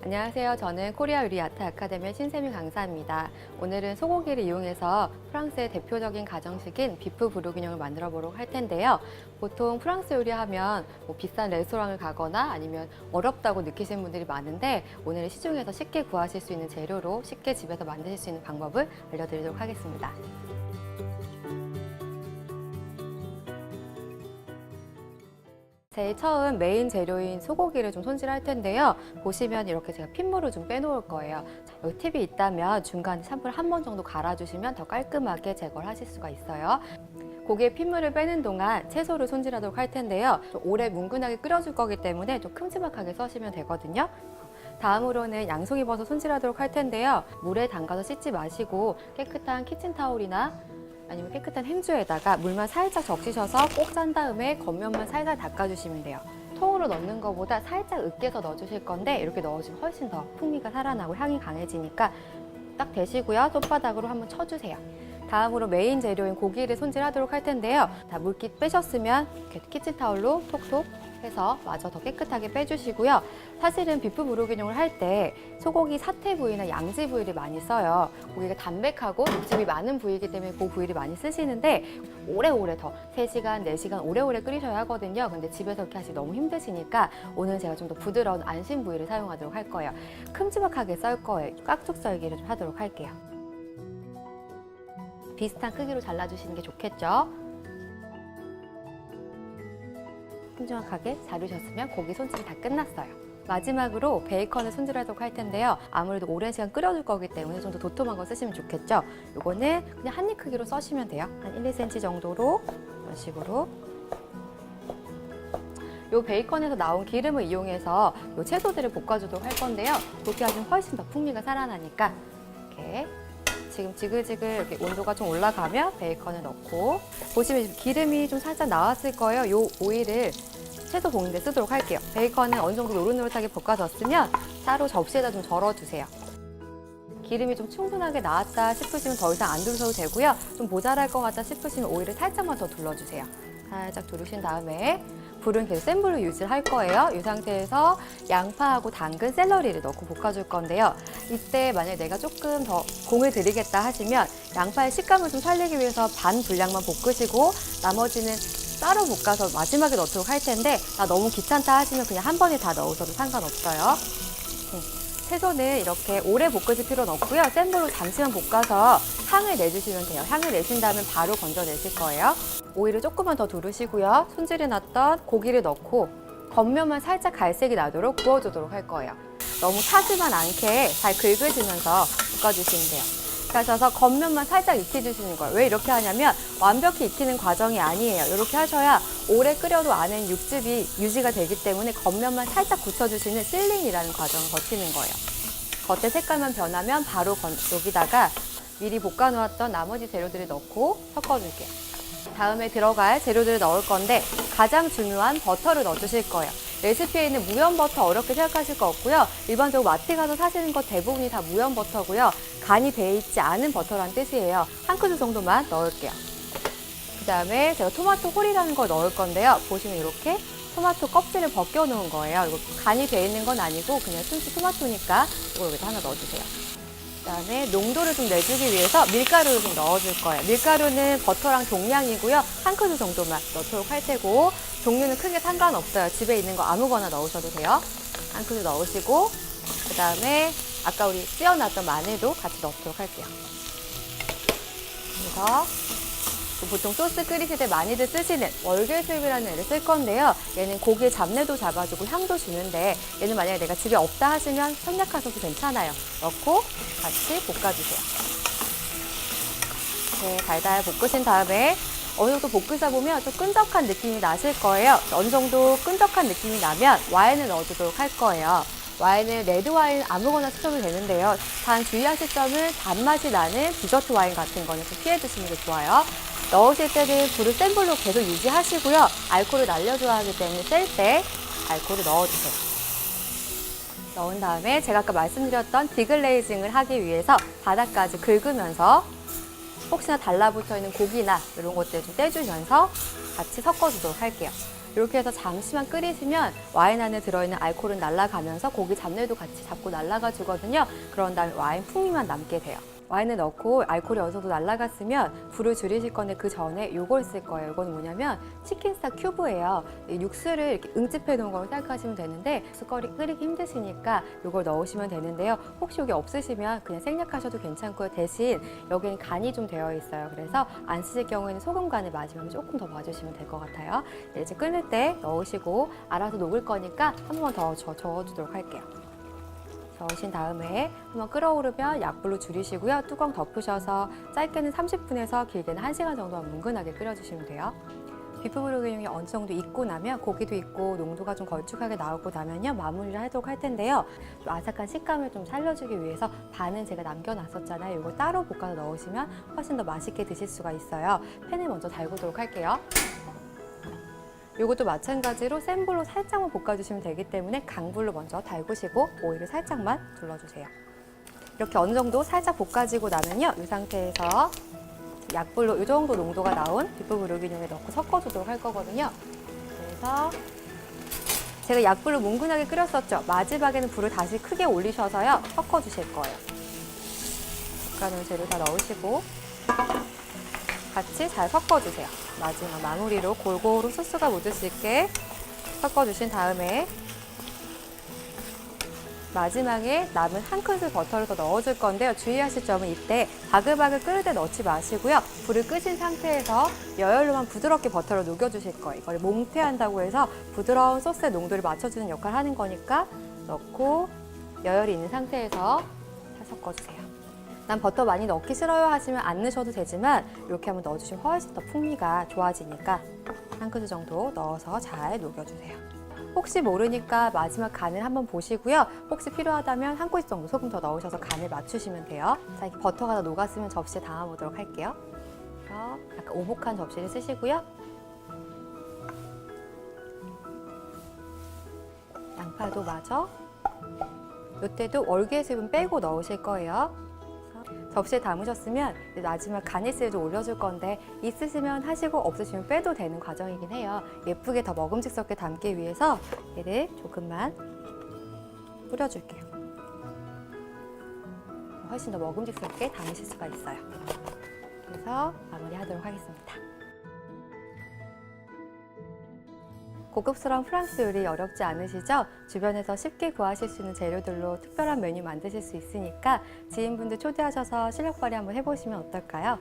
안녕하세요. 저는 코리아 요리 아트 아카데미의 신세미 강사입니다. 오늘은 소고기를 이용해서 프랑스의 대표적인 가정식인 비프 브루기뇽을 만들어 보도록 할 텐데요. 보통 프랑스 요리하면 비싼 레스토랑을 가거나 아니면 어렵다고 느끼시는 분들이 많은데 오늘은 시중에서 쉽게 구하실 수 있는 재료로 쉽게 집에서 만드실 수 있는 방법을 알려드리도록 하겠습니다. 제일 처음 메인 재료인 소고기를 좀 손질할 텐데요. 보시면 이렇게 제가 핏물을 좀 빼놓을 거예요. 여기 팁이 있다면 중간에 샴푸를 한 번 정도 갈아주시면 더 깔끔하게 제거를 하실 수가 있어요. 고기의 핏물을 빼는 동안 채소를 손질하도록 할 텐데요. 좀 오래 뭉근하게 끓여줄 거기 때문에 좀 큼지막하게 써시면 되거든요. 다음으로는 양송이버섯 손질하도록 할 텐데요. 물에 담가서 씻지 마시고 깨끗한 키친타올이나 아니면 깨끗한 행주에다가 물만 살짝 적시셔서 꼭 짠 다음에 겉면만 살살 닦아주시면 돼요. 통으로 넣는 것보다 살짝 으깨서 넣어주실 건데 이렇게 넣어주면 훨씬 더 풍미가 살아나고 향이 강해지니까 딱 대시고요. 손바닥으로 한번 쳐주세요. 다음으로 메인 재료인 고기를 손질하도록 할 텐데요. 다 물기 빼셨으면 이렇게 키친타올로 톡톡 해서 마저 더 깨끗하게 빼주시고요. 사실은 비프 브루기뇽을 할 때 소고기 사태 부위나 양지 부위를 많이 써요. 고기가 담백하고 육즙이 많은 부위이기 때문에 그 부위를 많이 쓰시는데 오래오래 더 3시간, 4시간 오래오래 끓이셔야 하거든요. 근데 집에서 이렇게 하시기 너무 힘드시니까 오늘 제가 좀 더 부드러운 안심 부위를 사용하도록 할 거예요. 큼지막하게 썰 거예요. 깍둑 썰기를 좀 하도록 할게요. 비슷한 크기로 잘라주시는 게 좋겠죠? 큼지막하게 자르셨으면 고기 손질이 다 끝났어요. 마지막으로 베이컨을 손질하도록 할 텐데요. 아무래도 오랜 시간 끓여줄 거기 때문에 좀 더 도톰한 거 쓰시면 좋겠죠? 이거는 그냥 한 입 크기로 써시면 돼요. 한 1, 2cm 정도로 이런 식으로. 이 베이컨에서 나온 기름을 이용해서 이 채소들을 볶아주도록 할 건데요. 그렇게 하시면 훨씬 더 풍미가 살아나니까 이렇게 지금 지글지글 이렇게 온도가 좀 올라가면 베이컨을 넣고 보시면 기름이 좀 살짝 나왔을 거예요. 이 오일을 채소 볶는 데 쓰도록 할게요. 베이컨은 어느 정도 노릇노릇하게 볶아졌으면 따로 접시에다 좀 절어주세요. 기름이 좀 충분하게 나왔다 싶으시면 더 이상 안 두르셔도 되고요. 좀 모자랄 것 같다 싶으시면 오일을 살짝만 더 둘러주세요. 살짝 두르신 다음에 불은 계속 센 불로 유지를 할 거예요. 이 상태에서 양파하고 당근, 샐러리를 넣고 볶아줄 건데요. 이때 만약에 내가 조금 더 공을 들이겠다 하시면 양파의 식감을 좀 살리기 위해서 반 분량만 볶으시고 나머지는 따로 볶아서 마지막에 넣도록 할 텐데 나 너무 귀찮다 하시면 그냥 한 번에 다 넣으셔도 상관없어요. 채소는 이렇게 오래 볶으실 필요는 없고요. 센 불로 잠시만 볶아서 향을 내주시면 돼요. 향을 내신 다음에 바로 건져내실 거예요. 오일을 조금만 더 두르시고요. 손질해놨던 고기를 넣고 겉면만 살짝 갈색이 나도록 구워주도록 할 거예요. 너무 타지만 않게 잘 긁으시면서 볶아주시면 돼요. 그래서 겉면만 살짝 익혀주시는 거예요. 왜 이렇게 하냐면 완벽히 익히는 과정이 아니에요. 이렇게 하셔야 오래 끓여도 안에 육즙이 유지가 되기 때문에 겉면만 살짝 굳혀주시는 실링이라는 과정을 거치는 거예요. 겉의 색깔만 변하면 바로 여기다가 미리 볶아놓았던 나머지 재료들을 넣고 섞어줄게요. 다음에 들어갈 재료들을 넣을 건데 가장 중요한 버터를 넣어주실 거예요. 레시피에 있는 무염 버터 어렵게 생각하실 거 없고요. 일반적으로 마트 가서 사시는 것 대부분이 다 무염 버터고요. 간이 배 있지 않은 버터란 뜻이에요. 한 큰술 정도만 넣을게요. 그 다음에 제가 토마토 홀이라는 걸 넣을 건데요. 보시면 이렇게 토마토 껍질을 벗겨놓은 거예요. 이거 간이 돼 있는 건 아니고 그냥 순수 토마토니까 이걸 여기다 하나 넣어주세요. 그다음에 농도를 좀 내주기 위해서 밀가루를 좀 넣어줄 거예요. 밀가루는 버터랑 동량이고요. 한 큰술 정도만 넣도록 할 테고 종류는 크게 상관없어요. 집에 있는 거 아무거나 넣으셔도 돼요. 한 큰술 넣으시고 그다음에 아까 우리 찌어놨던 마늘도 같이 넣도록 할게요. 그래서 보통 소스 끓이실 때 많이들 쓰시는 월계수잎이라는 애를 쓸 건데요. 얘는 고기의 잡내도 잡아주고 향도 주는데 얘는 만약에 내가 집에 없다 하시면 선약하셔도 괜찮아요. 넣고 같이 볶아주세요. 네, 달달 볶으신 다음에 어느 정도 볶으다 보면 좀 끈적한 느낌이 나실 거예요. 어느 정도 끈적한 느낌이 나면 와인을 넣어주도록 할 거예요. 와인은 레드와인 아무거나 쓰셔도 되는데요. 단 주의하실 점은 단맛이 나는 디저트 와인 같은 거는 좀 피해주시는 게 좋아요. 넣으실 때는 불을 센 불로 계속 유지하시고요. 알코올을 날려줘야 하기 때문에 셀 때 알코올을 넣어주세요. 넣은 다음에 제가 아까 말씀드렸던 디글레이징을 하기 위해서 바닥까지 긁으면서 혹시나 달라붙어 있는 고기나 이런 것들 좀 떼주면서 같이 섞어주도록 할게요. 이렇게 해서 잠시만 끓이시면 와인 안에 들어있는 알코올은 날아가면서 고기 잡내도 같이 잡고 날아가 주거든요. 그런 다음에 와인 풍미만 남게 돼요. 와인을 넣고 알코올이 어느 정도 날아갔으면 불을 줄이실 건데 그 전에 이걸 쓸 거예요. 이거는 뭐냐면 치킨스타 큐브예요. 육수를 이렇게 응집해 놓은 걸 생각하시면 되는데 육수 끓이기 힘드시니까 이걸 넣으시면 되는데요. 혹시 여기 없으시면 그냥 생략하셔도 괜찮고요. 대신 여기는 간이 좀 되어 있어요. 그래서 안 쓰실 경우에는 소금 간을 마지막에 조금 더 봐주시면 될 것 같아요. 이제 끓는 때 넣으시고 알아서 녹을 거니까 한 번만 더 저어주도록 할게요. 넣으신 다음에 한번 끓어오르면 약불로 줄이시고요. 뚜껑 덮으셔서 짧게는 30분에서 길게는 1시간 정도만 뭉근하게 끓여주시면 돼요. 비프 브로기뇽이 어느 정도 익고 나면 고기도 익고 농도가 좀 걸쭉하게 나오고 나면요. 마무리를 하도록 할 텐데요. 좀 아삭한 식감을 좀 살려주기 위해서 반은 제가 남겨놨었잖아요. 이걸 따로 볶아서 넣으시면 훨씬 더 맛있게 드실 수가 있어요. 팬을 먼저 달구도록 할게요. 이것도 마찬가지로 센 불로 살짝만 볶아주시면 되기 때문에 강불로 먼저 달구시고 오일을 살짝만 둘러주세요. 이렇게 어느 정도 살짝 볶아지고 나면요. 이 상태에서 약불로 이 정도 농도가 나온 비프 브로기뇽에 넣고 섞어주도록 할 거거든요. 그래서 제가 약불로 뭉근하게 끓였었죠. 마지막에는 불을 다시 크게 올리셔서요. 섞어주실 거예요. 볶아놓은 재료 다 넣으시고 같이 잘 섞어주세요. 마지막 마무리로 골고루 소스가 묻을 수 있게 섞어주신 다음에 마지막에 남은 한 큰술 버터를 더 넣어줄 건데요. 주의하실 점은 이때 바글바글 끓을 때 넣지 마시고요. 불을 끄신 상태에서 여열로만 부드럽게 버터를 녹여주실 거예요. 이걸 몽테한다고 해서 부드러운 소스의 농도를 맞춰주는 역할을 하는 거니까 넣고 여열이 있는 상태에서 잘 섞어주세요. 난 버터 많이 넣기 싫어요 하시면 안 넣으셔도 되지만 이렇게 한번 넣어주시면 훨씬 더 풍미가 좋아지니까 한 큰술 정도 넣어서 잘 녹여주세요. 혹시 모르니까 마지막 간을 한번 보시고요. 혹시 필요하다면 한 꼬집 정도 소금 더 넣으셔서 간을 맞추시면 돼요. 자, 이렇게 버터가 다 녹았으면 접시에 담아보도록 할게요. 그래서 약간 오복한 접시를 쓰시고요. 양파도 마저 이때도 월계 수분 빼고 넣으실 거예요. 접시에 담으셨으면 마지막 가니스를 올려줄 건데 있으시면 하시고 없으시면 빼도 되는 과정이긴 해요. 예쁘게 더 먹음직스럽게 담기 위해서 얘를 조금만 뿌려줄게요. 훨씬 더 먹음직스럽게 담으실 수가 있어요. 그래서 마무리하도록 하겠습니다. 고급스러운 프랑스 요리 어렵지 않으시죠? 주변에서 쉽게 구하실 수 있는 재료들로 특별한 메뉴 만드실 수 있으니까 지인분들 초대하셔서 실력 발휘 한번 해보시면 어떨까요?